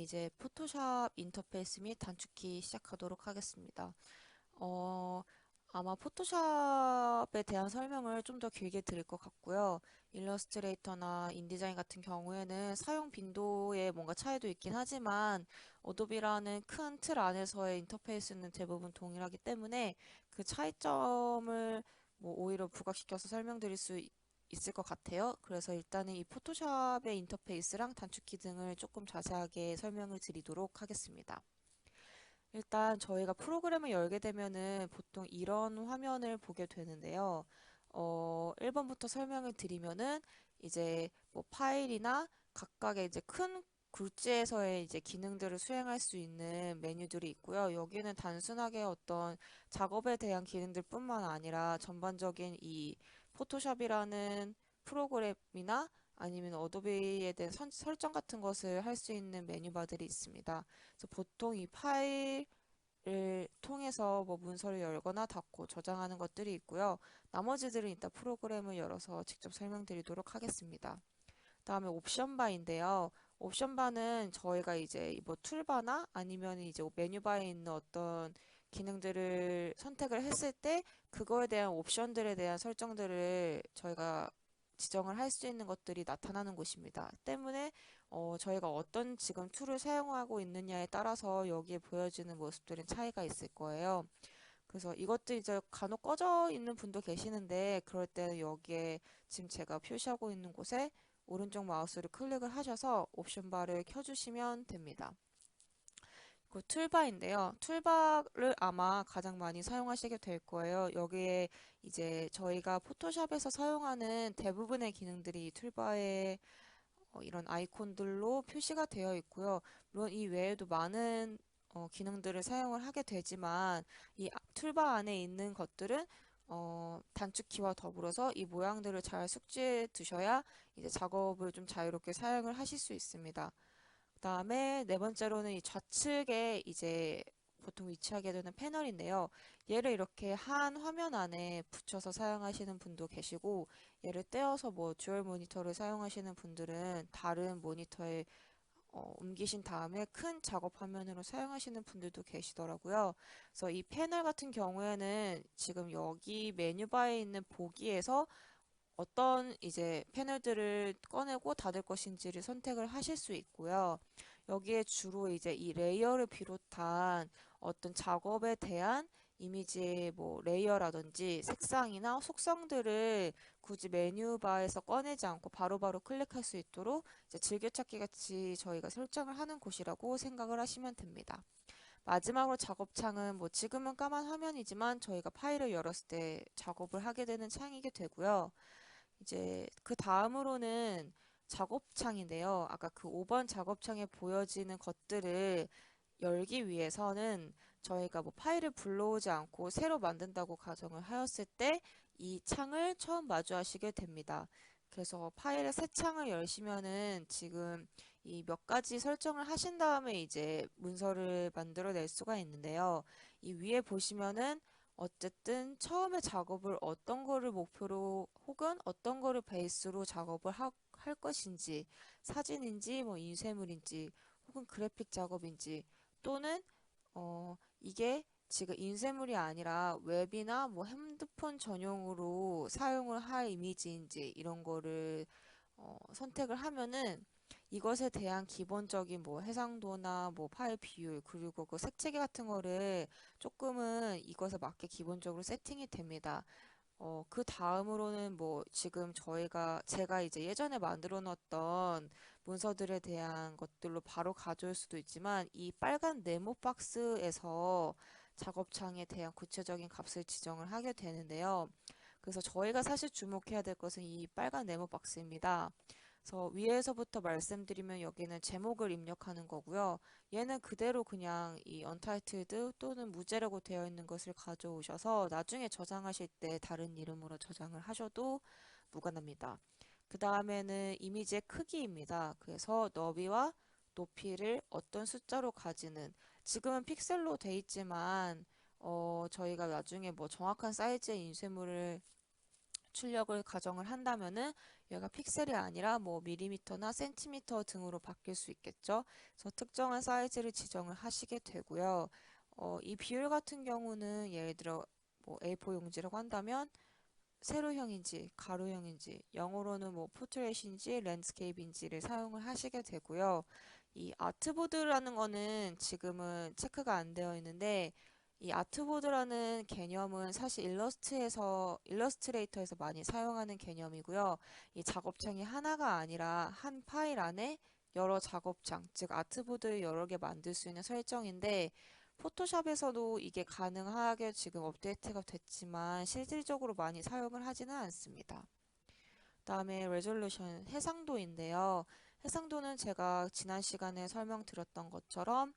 이제 포토샵 인터페이스 및 단축키 시작하도록 하겠습니다. 어, 아마 포토샵에 대한 설명을 좀 더 길게 드릴 것 같고요. 일러스트레이터나 인디자인 같은 경우에는 사용 빈도에 뭔가 차이도 있긴 하지만 어도비라는 큰 틀 안에서의 인터페이스는 대부분 동일하기 때문에 그 차이점을 뭐 오히려 부각시켜서 설명드릴 수 있을 것 같아요. 그래서 일단은 이 포토샵의 인터페이스랑 단축키 등을 조금 자세하게 설명을 드리도록 하겠습니다. 일단 저희가 프로그램을 열게 되면은 보통 이런 화면을 보게 되는데요. 1번부터 설명을 드리면은 이제 뭐 파일이나 각각의 이제 큰 굴지에서의 이제 기능들을 수행할 수 있는 메뉴들이 있고요. 여기는 단순하게 어떤 작업에 대한 기능들뿐만 아니라 전반적인 이 포토샵이라는 프로그램이나 아니면 어도비에 대한 설정 같은 것을 할 수 있는 메뉴바들이 있습니다. 그래서 보통 이 파일을 통해서 뭐 문서를 열거나 닫고 저장하는 것들이 있고요. 나머지들은 이따 프로그램을 열어서 직접 설명드리도록 하겠습니다. 다음에 옵션바인데요. 옵션바는 저희가 이제 뭐 툴바나 아니면 이제 메뉴바에 있는 어떤 기능들을 선택을 했을 때 그거에 대한 옵션들에 대한 설정들을 저희가 지정을 할 수 있는 것들이 나타나는 곳입니다. 때문에 저희가 어떤 지금 툴을 사용하고 있느냐에 따라서 여기에 보여지는 모습들은 차이가 있을 거예요. 그래서 이것도 이제 간혹 꺼져 있는 분도 계시는데 그럴 때는 여기에 지금 제가 표시하고 있는 곳에 오른쪽 마우스를 클릭을 하셔서 옵션 바를 켜주시면 됩니다. 그 툴바인데요. 툴바를 아마 가장 많이 사용하시게 될 거예요. 여기에 이제 저희가 포토샵에서 사용하는 대부분의 기능들이 툴바에 이런 아이콘들로 표시가 되어 있고요. 물론 이 외에도 많은 기능들을 사용을 하게 되지만 이 툴바 안에 있는 것들은 단축키와 더불어서 이 모양들을 잘 숙지해 두셔야 이제 작업을 좀 자유롭게 사용을 하실 수 있습니다. 그다음에 네 번째로는 이 좌측에 이제 보통 위치하게 되는 패널인데요. 얘를 이렇게 한 화면 안에 붙여서 사용하시는 분도 계시고, 얘를 떼어서 뭐 듀얼 모니터를 사용하시는 분들은 다른 모니터에 옮기신 다음에 큰 작업 화면으로 사용하시는 분들도 계시더라고요. 그래서 이 패널 같은 경우에는 지금 여기 메뉴바에 있는 보기에서 어떤 이제 패널들을 꺼내고 닫을 것인지를 선택을 하실 수 있고요. 여기에 주로 이제 이 레이어를 비롯한 어떤 작업에 대한 이미지의 뭐 레이어라든지 색상이나 속성들을 굳이 메뉴바에서 꺼내지 않고 바로바로 클릭할 수 있도록 이제 즐겨찾기 같이 저희가 설정을 하는 곳이라고 생각을 하시면 됩니다. 마지막으로 작업창은 뭐 지금은 까만 화면이지만 저희가 파일을 열었을 때 작업을 하게 되는 창이게 되고요. 이제 그 다음으로는 작업창인데요. 아까 그 5번 작업창에 보여지는 것들을 열기 위해서는 저희가 뭐 파일을 불러오지 않고 새로 만든다고 가정을 하였을 때 이 창을 처음 마주하시게 됩니다. 그래서 파일의 새 창을 열시면은 지금 이 몇 가지 설정을 하신 다음에 이제 문서를 만들어낼 수가 있는데요. 이 위에 보시면은 어쨌든 처음에 작업을 어떤 거를 목표로 혹은 어떤 거를 베이스로 작업을 할 것인지 사진인지 뭐 인쇄물인지 혹은 그래픽 작업인지 또는 이게 지금 인쇄물이 아니라 웹이나 뭐 핸드폰 전용으로 사용을 할 이미지인지 이런 거를 선택을 하면은 이것에 대한 기본적인 뭐 해상도나 뭐 파일 비율 그리고 그 색채기 같은 거를 조금은 이것에 맞게 기본적으로 세팅이 됩니다. 그 다음으로는 뭐 지금 제가 이제 예전에 만들어 놨던 문서들에 대한 것들로 바로 가져올 수도 있지만 이 빨간 네모 박스에서 작업창에 대한 구체적인 값을 지정을 하게 되는데요. 그래서 저희가 사실 주목해야 될 것은 이 빨간 네모 박스입니다. 그래서 위에서부터 말씀드리면 여기는 제목을 입력하는 거고요. 얘는 그대로 그냥 이 untitled 또는 무제라고 되어 있는 것을 가져오셔서 나중에 저장하실 때 다른 이름으로 저장을 하셔도 무관합니다. 그 다음에는 이미지의 크기입니다. 그래서 너비와 높이를 어떤 숫자로 가지는 지금은 픽셀로 돼 있지만 저희가 나중에 뭐 정확한 사이즈의 인쇄물을 출력을 가정을 한다면은 여기가 픽셀이 아니라 뭐 밀리미터나 센티미터 등으로 바뀔 수 있겠죠. 그래서 특정한 사이즈를 지정을 하시게 되고요. 이 비율 같은 경우는 예를 들어 뭐 A4 용지라고 한다면 세로형인지 가로형인지 영어로는 뭐 포트레이트인지 랜드스케이프인지를 사용을 하시게 되고요. 이 아트보드라는 거는 지금은 체크가 안 되어 있는데 이 아트보드라는 개념은 사실 일러스트레이터에서 많이 사용하는 개념이고요. 이 작업창이 하나가 아니라 한 파일 안에 여러 작업창, 즉 아트보드를 여러 개 만들 수 있는 설정인데 포토샵에서도 이게 가능하게 지금 업데이트가 됐지만 실질적으로 많이 사용을 하지는 않습니다. 다음에 레졸루션 해상도인데요. 해상도는 제가 지난 시간에 설명드렸던 것처럼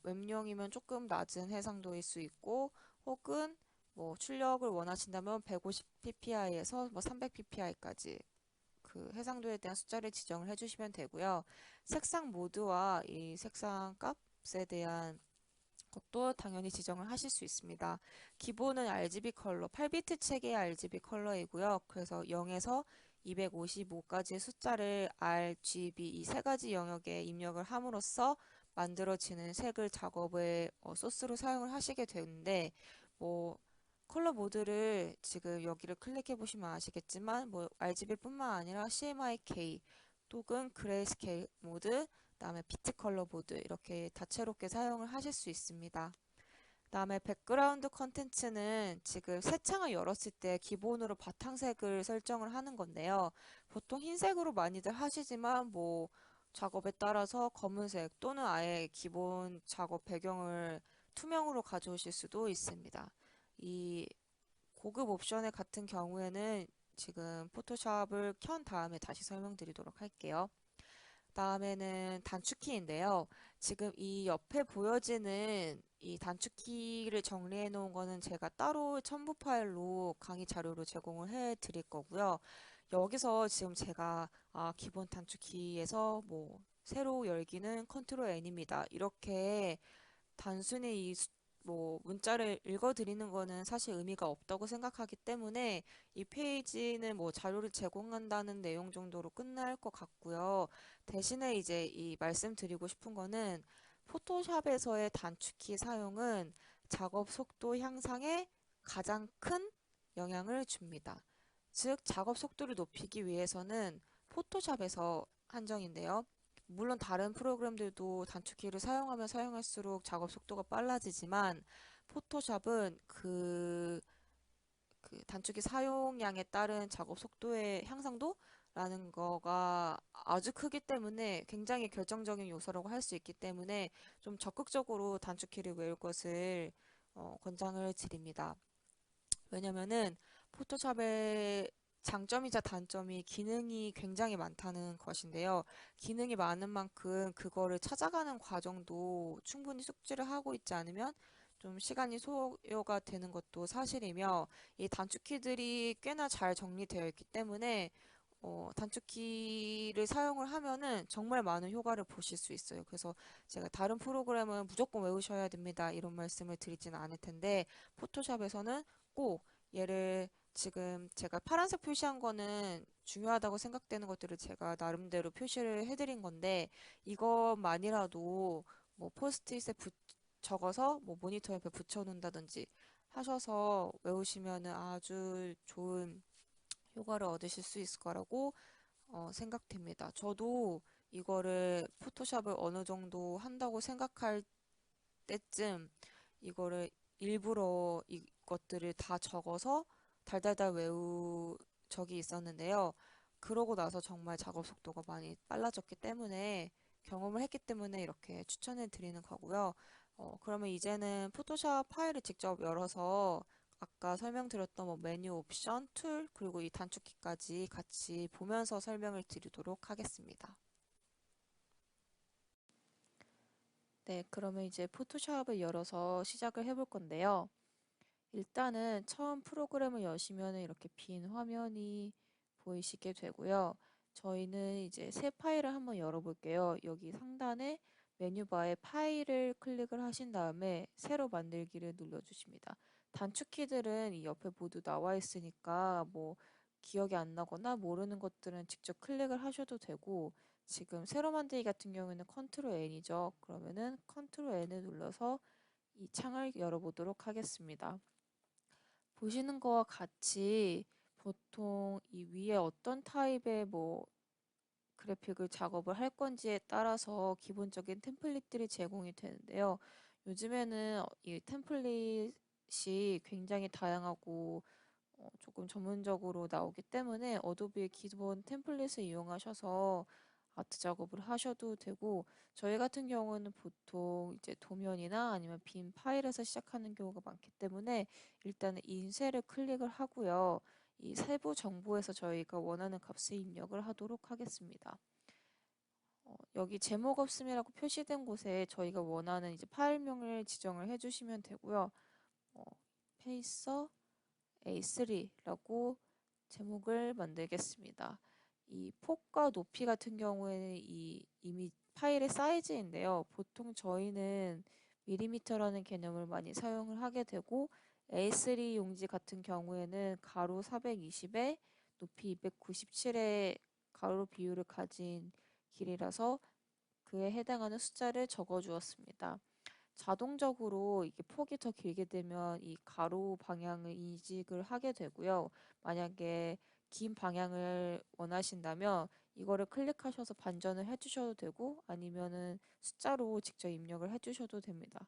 웹용이면 조금 낮은 해상도일 수 있고 혹은 뭐 출력을 원하신다면 150ppi에서 뭐 300pp이까지 그 해상도에 대한 숫자를 지정을 해주시면 되고요. 색상 모드와 이 색상 값에 대한 것도 당연히 지정을 하실 수 있습니다. 기본은 RGB 컬러, 8비트 체계의 RGB 컬러이고요. 그래서 0에서 255까지의 숫자를 RGB 이 세 가지 영역에 입력을 함으로써 만들어지는 색을 작업의 소스로 사용을 하시게 되는데 뭐 컬러 모드를 지금 여기를 클릭해 보시면 아시겠지만 뭐 RGB뿐만 아니라 CMYK 또는 그레이스케일 모드 그다음에 비트 컬러 모드 이렇게 다채롭게 사용을 하실 수 있습니다. 그다음에 백그라운드 컨텐츠는 지금 새 창을 열었을 때 기본으로 바탕색을 설정을 하는 건데요. 보통 흰색으로 많이들 하시지만 뭐 작업에 따라서 검은색 또는 아예 기본 작업 배경을 투명으로 가져오실 수도 있습니다. 이 고급 옵션의 같은 경우에는 지금 포토샵을 켠 다음에 다시 설명드리도록 할게요. 다음에는 단축키인데요. 지금 이 옆에 보여지는 이 단축키를 정리해 놓은 거는 제가 따로 첨부 파일로 강의 자료로 제공을 해 드릴 거고요. 여기서 지금 제가 기본 단축키에서 뭐 새로 열기는 컨트롤 N입니다. 이렇게 단순히 뭐 문자를 읽어드리는 거는 사실 의미가 없다고 생각하기 때문에 이 페이지는 뭐 자료를 제공한다는 내용 정도로 끝날 것 같고요. 대신에 이제 이 말씀드리고 싶은 거는 포토샵에서의 단축키 사용은 작업 속도 향상에 가장 큰 영향을 줍니다. 즉, 작업 속도를 높이기 위해서는 포토샵에서 한정인데요. 물론 다른 프로그램들도 단축키를 사용하면 사용할수록 작업 속도가 빨라지지만 포토샵은 그 단축키 사용량에 따른 작업 속도의 향상도라는 거가 아주 크기 때문에 굉장히 결정적인 요소라고 할 수 있기 때문에 좀 적극적으로 단축키를 외울 것을 권장을 드립니다. 왜냐면은 포토샵의 장점이자 단점이 기능이 굉장히 많다는 것인데요. 기능이 많은 만큼 그거를 찾아가는 과정도 충분히 숙지를 하고 있지 않으면 좀 시간이 소요가 되는 것도 사실이며 이 단축키들이 꽤나 잘 정리되어 있기 때문에 단축키를 사용을 하면은 정말 많은 효과를 보실 수 있어요. 그래서 제가 다른 프로그램은 무조건 외우셔야 됩니다. 이런 말씀을 드리지는 않을 텐데 포토샵에서는 꼭 얘를 지금 제가 파란색 표시한 거는 중요하다고 생각되는 것들을 제가 나름대로 표시를 해드린 건데 이것만이라도 뭐 포스트잇에 적어서 뭐 모니터 옆에 붙여놓는다든지 하셔서 외우시면은 아주 좋은 효과를 얻으실 수 있을 거라고 생각됩니다. 저도 이거를 포토샵을 어느 정도 한다고 생각할 때쯤 이거를 일부러 이것들을 다 적어서 달달달 외우 적이 있었는데요. 그러고 나서 정말 작업 속도가 많이 빨라졌기 때문에 경험을 했기 때문에 이렇게 추천해 드리는 거고요. 그러면 이제는 포토샵 파일을 직접 열어서 아까 설명드렸던 뭐 메뉴 옵션, 툴, 그리고 이 단축키까지 같이 보면서 설명을 드리도록 하겠습니다. 네, 그러면 이제 포토샵을 열어서 시작을 해볼 건데요. 일단은 처음 프로그램을 여시면 이렇게 빈 화면이 보이시게 되고요. 저희는 이제 새 파일을 한번 열어볼게요. 여기 상단에 메뉴바에 파일을 클릭을 하신 다음에 새로 만들기를 눌러주십니다. 단축키들은 이 옆에 모두 나와 있으니까 뭐 기억이 안 나거나 모르는 것들은 직접 클릭을 하셔도 되고 지금 새로 만들기 같은 경우에는 컨트롤 N이죠. 그러면은 컨트롤 N을 눌러서 이 창을 열어보도록 하겠습니다. 보시는 거와 같이 보통 이 위에 어떤 타입의 그래픽을 작업을 할 건지에 따라서 기본적인 템플릿들이 제공이 되는데요. 요즘에는 이 템플릿이 굉장히 다양하고 조금 전문적으로 나오기 때문에 어도비의 기본 템플릿을 이용하셔서 아트 작업을 하셔도 되고 저희 같은 경우는 보통 이제 도면이나 아니면 빈 파일에서 시작하는 경우가 많기 때문에 일단은 인쇄를 클릭을 하고요. 이 세부 정보에서 저희가 원하는 값을 입력을 하도록 하겠습니다. 여기 제목 없음이라고 표시된 곳에 저희가 원하는 이제 파일명을 지정을 해주시면 되고요. 페이서 A3라고 제목을 만들겠습니다. 이 폭과 높이 같은 경우에는 이미 파일의 사이즈인데요. 보통 저희는 밀리미터라는 개념을 많이 사용을 하게 되고 A3 용지 같은 경우에는 가로 420에 높이 297의 가로 비율을 가진 길이라서 그에 해당하는 숫자를 적어 주었습니다. 자동적으로 이게 폭이 더 길게 되면 이 가로 방향을 인식을 하게 되고요. 만약에 긴 방향을 원하신다면 이거를 클릭하셔서 반전을 해주셔도 되고 아니면은 숫자로 직접 입력을 해주셔도 됩니다.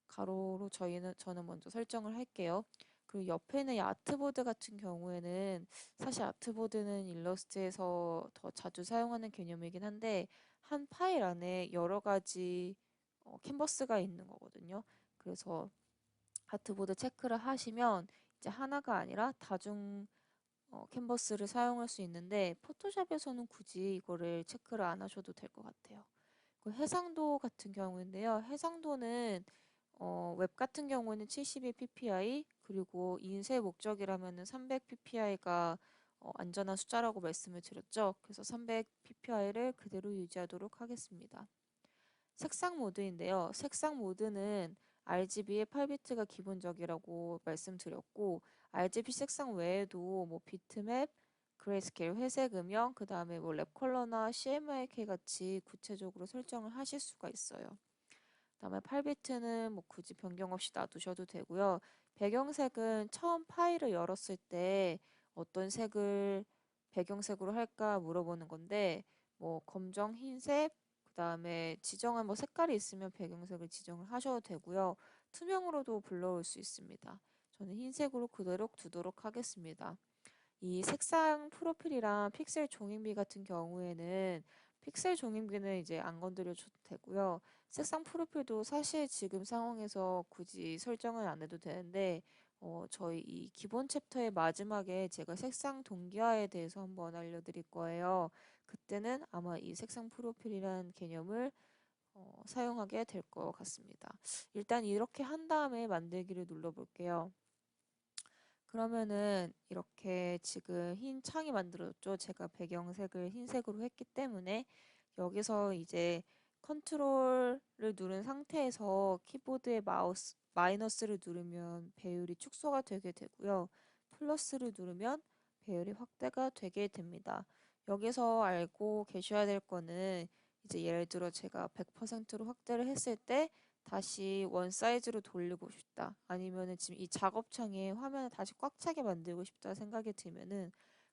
가로로 저는 먼저 설정을 할게요. 그리고 옆에 있는 이 아트보드 같은 경우에는 사실 아트보드는 일러스트에서 더 자주 사용하는 개념이긴 한데 한 파일 안에 여러 가지 캔버스가 있는 거거든요. 그래서 아트보드 체크를 하시면 이제 하나가 아니라 다중 캔버스를 사용할 수 있는데 포토샵에서는 굳이 이거를 체크를 안 하셔도 될 것 같아요. 그 해상도 같은 경우인데요. 해상도는 웹 같은 경우는 72 ppi 그리고 인쇄 목적이라면은 300 pp이가 안전한 숫자라고 말씀을 드렸죠. 그래서 300 pp이를 그대로 유지하도록 하겠습니다. 색상 모드인데요. 색상 모드는 RGB의 8비트가 기본적이라고 말씀드렸고 RGB 색상 외에도 비트맵, 그레이스케일, 회색 음영, 그 다음에 랩 컬러나 CMYK 같이 구체적으로 설정을 하실 수가 있어요. 그 다음에 8비트는 굳이 변경 없이 놔두셔도 되고요. 배경색은 처음 파일을 열었을 때 어떤 색을 배경색으로 할까 물어보는 건데 검정, 흰색, 그 다음에 지정한 색깔이 있으면 배경색을 지정을 하셔도 되고요. 투명으로도 불러올 수 있습니다. 저는 흰색으로 그대로 두도록 하겠습니다. 이 색상 프로필이랑 픽셀 종이비 같은 경우에는 픽셀 종이비는 이제 안 건드려줘도 되고요. 색상 프로필도 사실 지금 상황에서 굳이 설정은 안 해도 되는데 저희 이 기본 챕터의 마지막에 제가 색상 동기화에 대해서 한번 알려드릴 거예요. 그때는 아마 이 색상 프로필이라는 개념을 사용하게 될 것 같습니다. 일단 이렇게 한 다음에 만들기를 눌러볼게요. 그러면은 이렇게 지금 흰 창이 만들어졌죠. 제가 배경색을 흰색으로 했기 때문에 여기서 이제 컨트롤을 누른 상태에서 키보드에 마이너스를 누르면 배율이 축소가 되게 되고요. 플러스를 누르면 배율이 확대가 되게 됩니다. 여기서 알고 계셔야 될 거는 이제 예를 들어 제가 100%로 확대를 했을 때 다시 원 사이즈로 돌리고 싶다. 아니면은 지금 이 작업창에 화면을 다시 꽉 차게 만들고 싶다 생각이 들면은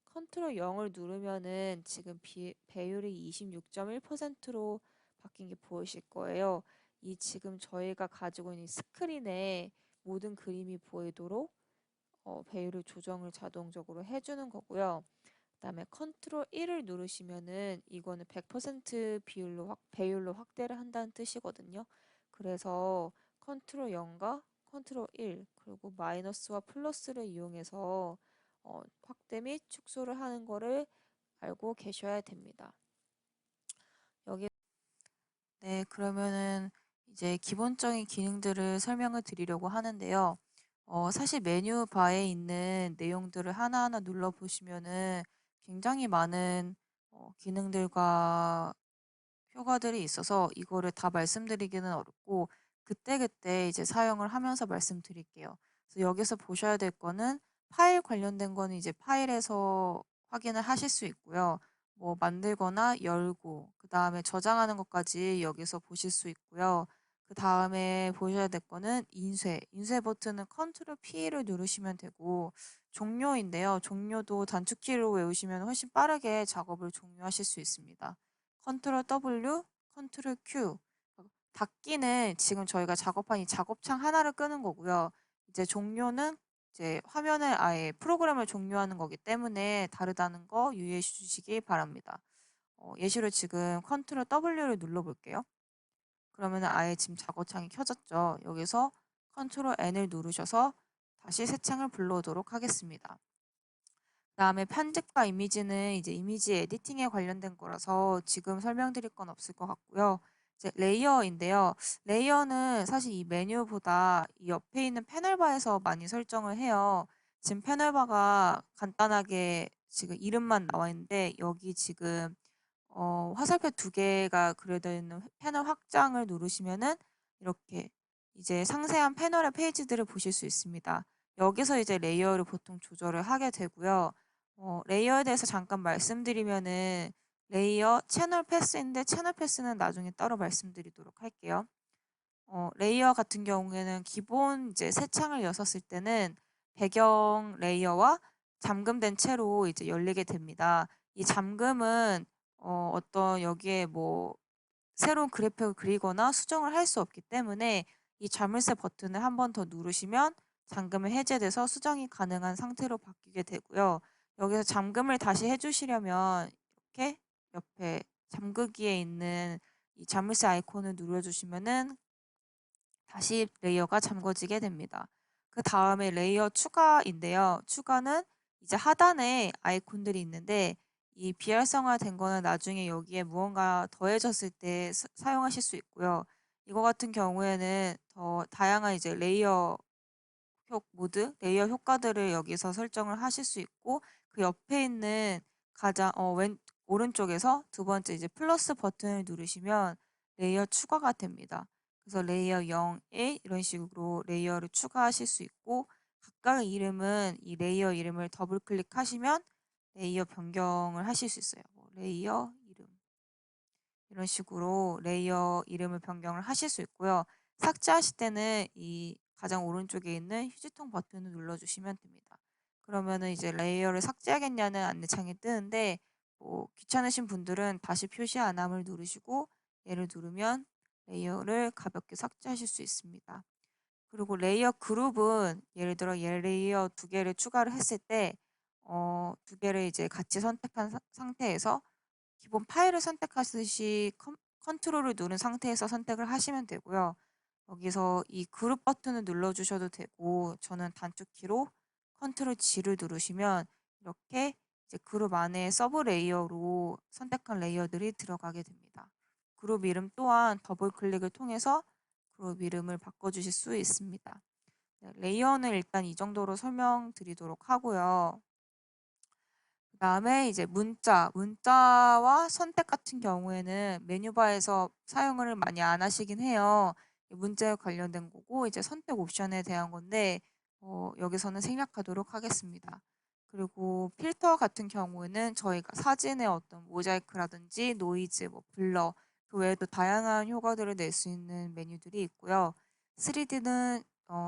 컨트롤 0을 누르면은 지금 배율이 26.1%로 바뀐 게 보이실 거예요. 이 지금 저희가 가지고 있는 스크린에 모든 그림이 보이도록 배율을 조정을 자동적으로 해주는 거고요. 그다음에 컨트롤 1을 누르시면은 이거는 100% 배율로 확대를 한다는 뜻이거든요. 그래서 컨트롤 0과 컨트롤 1 그리고 마이너스와 플러스를 이용해서 확대 및 축소를 하는 거를 알고 계셔야 됩니다. 여기 네, 그러면은 이제 기본적인 기능들을 설명을 드리려고 하는데요. 사실 메뉴 바에 있는 내용들을 하나하나 눌러보시면은 굉장히 많은 기능들과 효과들이 있어서 이거를 다 말씀드리기는 어렵고 그때그때 이제 사용을 하면서 말씀드릴게요. 그래서 여기서 보셔야 될 거는 파일 관련된 거는 이제 파일에서 확인을 하실 수 있고요. 뭐 만들거나 열고, 그 다음에 저장하는 것까지 여기서 보실 수 있고요. 그 다음에 보셔야 될 거는 인쇄. 인쇄 버튼은 컨트롤 P를 누르시면 되고, 종료인데요. 종료도 단축키로 외우시면 훨씬 빠르게 작업을 종료하실 수 있습니다. 컨트롤 W, 컨트롤 Q. 닫기는 지금 저희가 작업한 이 작업창 하나를 끄는 거고요. 이제 종료는 이제 화면을 아예 프로그램을 종료하는 거기 때문에 다르다는 거 유의해 주시기 바랍니다. 예시로 지금 컨트롤 W를 눌러볼게요. 그러면 아예 지금 작업창이 켜졌죠. 여기서 컨트롤 N을 누르셔서 다시 새 창을 불러오도록 하겠습니다. 그다음에 편집과 이미지는 이제 이미지 에디팅에 관련된 거라서 지금 설명드릴 건 없을 것 같고요. 이제 레이어인데요. 레이어는 사실 이 메뉴보다 이 옆에 있는 패널바에서 많이 설정을 해요. 지금 패널바가 간단하게 지금 이름만 나와 있는데 여기 지금 화살표 두 개가 그려져 있는 패널 확장을 누르시면은 이렇게 이제 상세한 패널의 페이지들을 보실 수 있습니다. 여기서 이제 레이어를 보통 조절을 하게 되고요. 레이어에 대해서 잠깐 말씀드리면은 레이어 채널 패스인데 채널 패스는 나중에 따로 말씀드리도록 할게요. 레이어 같은 경우에는 기본 이제 새 창을 여셨을 때는 배경 레이어와 잠금된 채로 이제 열리게 됩니다. 이 잠금은 어떤 여기에 뭐 새로운 그래픽을 그리거나 수정을 할 수 없기 때문에 이 자물쇠 버튼을 한 번 더 누르시면 잠금이 해제돼서 수정이 가능한 상태로 바뀌게 되고요. 여기서 잠금을 다시 해주시려면 이렇게 옆에 잠그기에 있는 이 자물쇠 아이콘을 눌러주시면은 다시 레이어가 잠궈지게 됩니다. 그 다음에 레이어 추가인데요. 추가는 이제 하단에 아이콘들이 있는데 이 비활성화된 거는 나중에 여기에 무언가 더해졌을 때 사용하실 수 있고요. 이거 같은 경우에는 더 다양한 이제 레이어 모드, 레이어 효과들을 여기서 설정을 하실 수 있고 그 옆에 있는 가장 오른쪽에서 두 번째 이제 플러스 버튼을 누르시면 레이어 추가가 됩니다. 그래서 레이어 0, 1 이런 식으로 레이어를 추가하실 수 있고 각각의 이름은 이 레이어 이름을 더블 클릭하시면 레이어 변경을 하실 수 있어요. 뭐 레이어 이름 이런 식으로 레이어 이름을 변경을 하실 수 있고요. 삭제하실 때는 이 가장 오른쪽에 있는 휴지통 버튼을 눌러주시면 됩니다. 그러면은 이제 레이어를 삭제하겠냐는 안내창이 뜨는데 뭐 귀찮으신 분들은 다시 표시 안함을 누르시고 얘를 누르면 레이어를 가볍게 삭제하실 수 있습니다. 그리고 레이어 그룹은 예를 들어 얘 레이어 두 개를 추가를 했을 때 두 개를 이제 같이 선택한 상태에서 기본 파일을 선택하듯이 컨트롤을 누른 상태에서 선택을 하시면 되고요. 여기서 이 그룹 버튼을 눌러주셔도 되고 저는 단축키로 컨트롤 G를 누르시면 이렇게 이제 그룹 안에 서브 레이어로 선택한 레이어들이 들어가게 됩니다. 그룹 이름 또한 더블 클릭을 통해서 그룹 이름을 바꿔주실 수 있습니다. 네, 레이어는 일단 이 정도로 설명드리도록 하고요. 그다음에 이제 문자와 선택 같은 경우에는 메뉴바에서 사용을 많이 안 하시긴 해요. 문자에 관련된 거고 이제 선택 옵션에 대한 건데 여기서는 생략하도록 하겠습니다. 그리고 필터 같은 경우에는 저희가 사진의 어떤 모자이크라든지 노이즈, 뭐 블러, 그 외에도 다양한 효과들을 낼 수 있는 메뉴들이 있고요. 3D는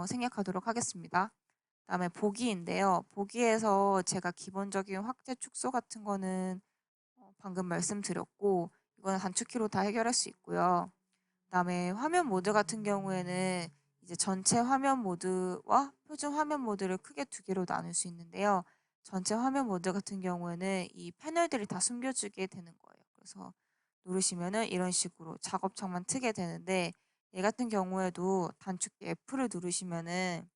생략하도록 하겠습니다. 그다음에 보기인데요. 보기에서 제가 기본적인 확대 축소 같은 거는 방금 말씀드렸고 이거는 단축키로 다 해결할 수 있고요. 그다음에 화면 모드 같은 경우에는 이제 전체 화면 모드와 표준 화면 모드를 크게 두 개로 나눌 수 있는데요. 전체 화면 모드 같은 경우에는 이 패널들이 다 숨겨지게 되는 거예요. 그래서 누르시면은 이런 식으로 작업창만 트게 되는데 얘 같은 경우에도 단축키 F를 누르시면은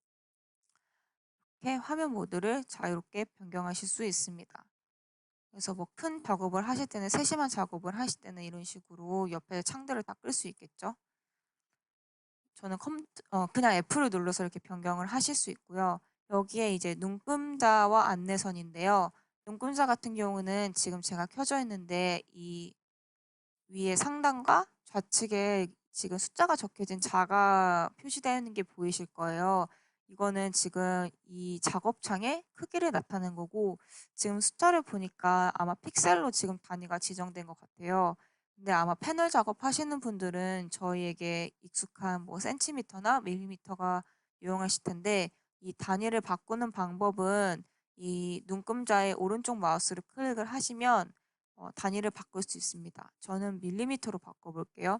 이렇게 화면 모드를 자유롭게 변경하실 수 있습니다. 그래서 뭐 큰 작업을 하실 때는 세심한 작업을 하실 때는 이런 식으로 옆에 창들을 다 끌 수 있겠죠. 저는 그냥 F를 눌러서 이렇게 변경을 하실 수 있고요. 여기에 이제 눈금자와 안내선인데요. 눈금자 같은 경우는 지금 제가 켜져 있는데 이 위에 상단과 좌측에 지금 숫자가 적혀진 자가 표시되어 있는 게 보이실 거예요. 이거는 지금 이 작업창의 크기를 나타낸 거고, 지금 숫자를 보니까 아마 픽셀로 지금 단위가 지정된 것 같아요. 근데 아마 패널 작업하시는 분들은 저희에게 익숙한 뭐 센티미터나 밀리미터가 유용하실 텐데, 이 단위를 바꾸는 방법은 이 눈금자의 오른쪽 마우스를 클릭을 하시면 단위를 바꿀 수 있습니다. 저는 밀리미터로 바꿔볼게요.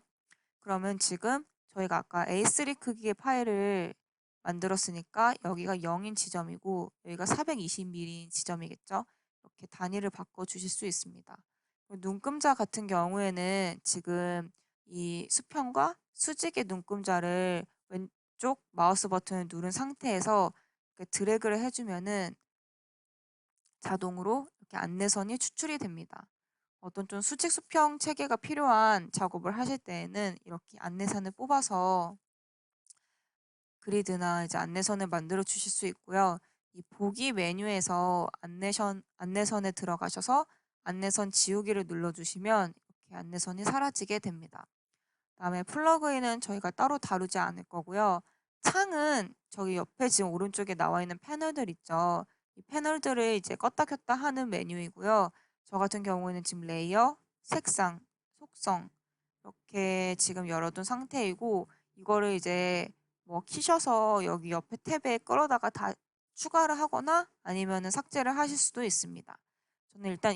그러면 지금 저희가 아까 A3 크기의 파일을 만들었으니까 여기가 0인 지점이고 여기가 420mm인 지점이겠죠? 이렇게 단위를 바꿔주실 수 있습니다. 눈금자 같은 경우에는 지금 이 수평과 수직의 눈금자를 왼쪽 마우스 버튼을 누른 상태에서 이렇게 드래그를 해주면은 자동으로 이렇게 안내선이 추출이 됩니다. 어떤 좀 수직 수평 체계가 필요한 작업을 하실 때에는 이렇게 안내선을 뽑아서 그리드나 이제 안내선을 만들어 주실 수 있고요. 이 보기 메뉴에서 안내선에 들어가셔서 안내선 지우기를 눌러주시면 이렇게 안내선이 사라지게 됩니다. 그다음에 플러그인은 저희가 따로 다루지 않을 거고요. 창은 저기 옆에 지금 오른쪽에 나와 있는 패널들 있죠. 이 패널들을 이제 껐다 켰다 하는 메뉴이고요. 저 같은 경우에는 지금 레이어, 색상, 속성 이렇게 지금 열어둔 상태이고 이거를 이제 뭐 키셔서 여기 옆에 탭에 끌어다가 다 추가를 하거나 아니면은 삭제를 하실 수도 있습니다. 저는 일단